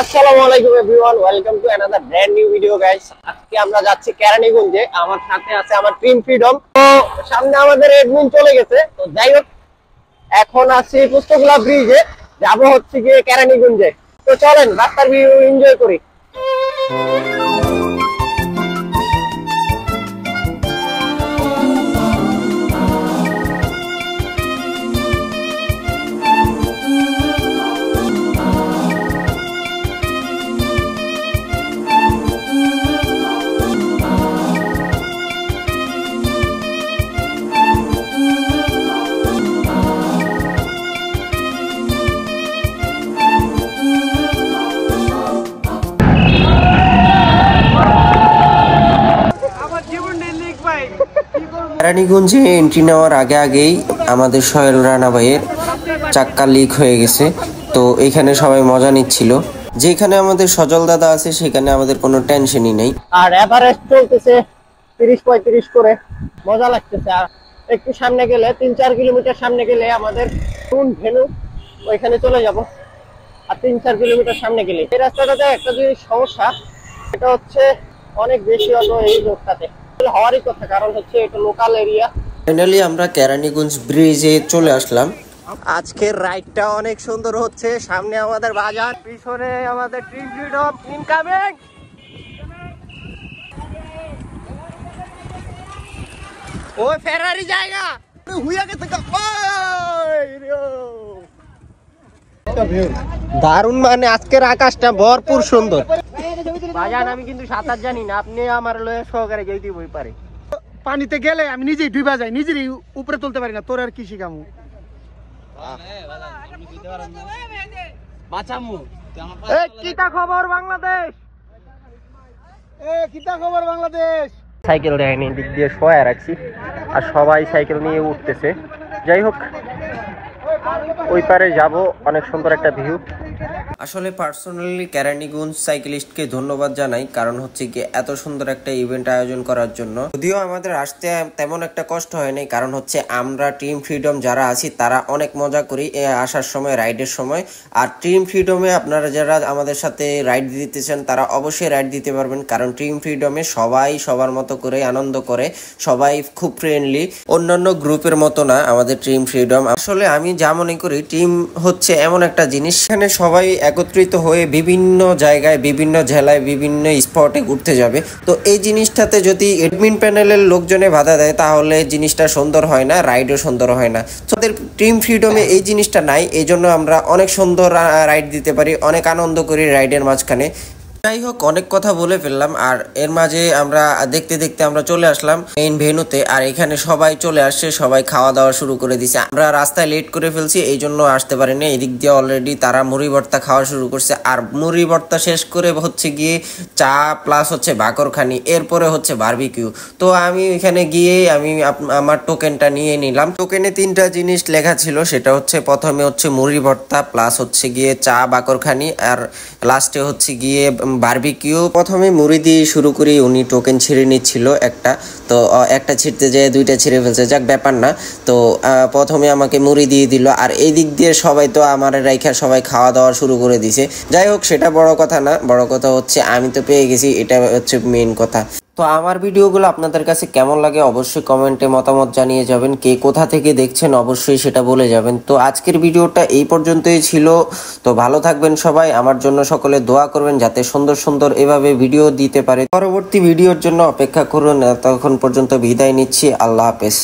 আসসালামু আলাইকুম everyone, welcome to another brand new video guys. আজকে আমরা যাচ্ছি কেরানীগঞ্জে। আমার সাথে আছে আমার টিম ফ্রিডম। তো সামনে আমাদের এডমিন চলে গেছে, তো যাই হোক এখন আছি পুস্তকলা ব্রিজে, যাব হচ্ছে গিয়ে কেরানীগঞ্জে। তো চলেন রাস্তার ভিউ এনজয় করি। কেরানীগঞ্জে এন্ট্রি নেওয়ার আগে আগেই আমাদের সোহেল রানা ভাইয়ের চাক্কা লিক হয়ে গেছে। তো এখানে সবাই মজা নিচ্ছিল। যেখানে আমাদের সজল দাদা আছে সেখানে আমাদের কোনো টেনশনই নেই। আর এভারেস্ট চলতেছে 30-35 করে, মজা লাগতেছে। আর একটু সামনে গেলে 3-4 কিলোমিটার সামনে গেলে আমাদের কোন ভেনু, ওইখানে চলে যাব। আর 3-4 কিলোমিটার সামনে গেলে এই রাস্তাটাতে একটা জিনিস সমস্যা, এটা হচ্ছে অনেক বেশি অটো এই রোডটাতে হওয়ারই কথা, কারণ হচ্ছে এটা লোকাল এরিয়া। ফাইনালি আমরা কেরানীগঞ্জ ব্রিজে চলে আসলাম। আজকের রাইডটা অনেক সুন্দর হচ্ছে। সামনে আমাদের বাজার, পিছনে আমাদের টিম ফ্রিডম ইনকামিং। ওই ফেরারি জায়গা হুইয়া গেছে। দারুন, মানে আজকের আকাশটা ভরপুর সুন্দর। বাজান আমি কিন্তু সাঁতার জানি না, আপনি আমার লয়ে সহকারে যেতে বই পারে। পানিতে গেলে আমি নিজেই ডুবা যাই, নিজেরই উপরে তুলতে পারি না, তোর আর কি শিখামু। কিতা খবর বাংলাদেশ, কিতা খবর বাংলাদেশ। সাইকেল দেয়নি, দিক দিয়ে শোয়া রাখছি আর সবাই সাইকেল নিয়ে উঠতেছে। যাই হোক ওই পারে যাব, অনেক সুন্দর একটা ভিউ। আসলে পার্সোনালি কেরানীগঞ্জ সাইকেলিস্টকে ধন্যবাদ জানাই, কারণ হচ্ছে কি এত সুন্দর একটা ইভেন্ট আয়োজন করার জন্য। যদিও আমাদের আসতে তেমন একটা কষ্ট হয়নি, কারণ হচ্ছে আমরা টিম ফ্রিডম যারা আছি তারা অনেক মজা করি আসার সময়, রাইডের সময়। আর টিম ফ্রিডমে আপনারা যারা আমাদের সাথে রাইড দিতেছেন তারা অবশ্যই রাইড দিতে পারবেন, কারণ টিম ফ্রিডমে সবাই সবার মতো করে আনন্দ করে, সবাই খুব ফ্রেন্ডলি। অন্যান্য গ্রুপের মতো না আমাদের টিম ফ্রিডম। আসলে আমি যা মনে করি, টিম হচ্ছে এমন একটা জিনিস, এখানে সবাই একত্রিত হয়ে বিভিন্ন জায়গায়, বিভিন্ন জেলায়, বিভিন্ন স্পটে ঘুরতে যাবে। তো এই জিনিসটাতে যদি এডমিন প্যানেলের লোকজনে বাধা দেয় তাহলে জিনিসটা সুন্দর হয় না, রাইডও সুন্দর হয় না। আমাদের টিম ফ্রিডমে এই জিনিসটা নাই, এই জন্য আমরা অনেক সুন্দর রাইড দিতে পারি, অনেক আনন্দ করি রাইডের মাঝখানে। যাই হোক, অনেক কথা বলে ফেললাম। আর এর মাঝে আমরা দেখতে দেখতে আমরা চলে আসলাম মেইন ভেন্যুতে। আর এখানে সবাই চলে আসছে, সবাই খাওয়া দাওয়া শুরু করে দিছে। আমরা রাস্তায় লেট করে ফেলছি, এই জন্য আসতে পারিনি। এদিক দিয়ে অলরেডি তারা মুড়ি ভর্তা খাওয়া শুরু করছে। আর মুড়ি ভর্তা শেষ করে হচ্ছে গিয়ে চা প্লাস হচ্ছে বাকরখানি, এরপরে হচ্ছে বারবিকিউ। তো আমি এখানে গিয়ে আমি আমার টোকেনটা নিয়ে নিলাম। টোকেনে 3টা জিনিস লেখা ছিল, সেটা হচ্ছে প্রথমে হচ্ছে মুড়ি ভর্তা প্লাস হচ্ছে গিয়ে চা বাকরখানি, আর লাস্টে হচ্ছে গিয়ে বারবিকিউ। প্রথমে মুড়ি দিয়ে শুরু করি, উনি টোকেন ছিঁড়ে নিচ্ছিল একটা, তো একটা ছিঁড়তে যেয়ে 2টা ছিঁড়ে ফেলছে, যাক ব্যাপার না। তো প্রথমে আমাকে মুড়ি দিয়ে দিল, আর এই দিক দিয়ে সবাই তো আমার রাইখা সবাই খাওয়া দাওয়া শুরু করে দিছে। যাই হোক, সেটা বড় কথা না, বড় কথা হচ্ছে আমি তো পেয়ে গেছি, এটা হচ্ছে মেইন কথা। তো আমার ভিডিওগুলো আপনাদের কাছে কেমন লাগে অবশ্যই কমেন্টে মতামত জানিয়ে যাবেন। কে কোথা থেকে দেখছেন অবশ্যই সেটা বলে যাবেন। তো আজকের ভিডিওটা এই পর্যন্তই ছিল। তো ভালো থাকবেন সবাই, আমার জন্য সকলে দোয়া করবেন যাতে সুন্দর সুন্দর এভাবে ভিডিও দিতে পারে। পরবর্তী ভিডিওর জন্য অপেক্ষা করুন। তখন পর্যন্ত বিদায় নিচ্ছি, আল্লাহ হাফেজ।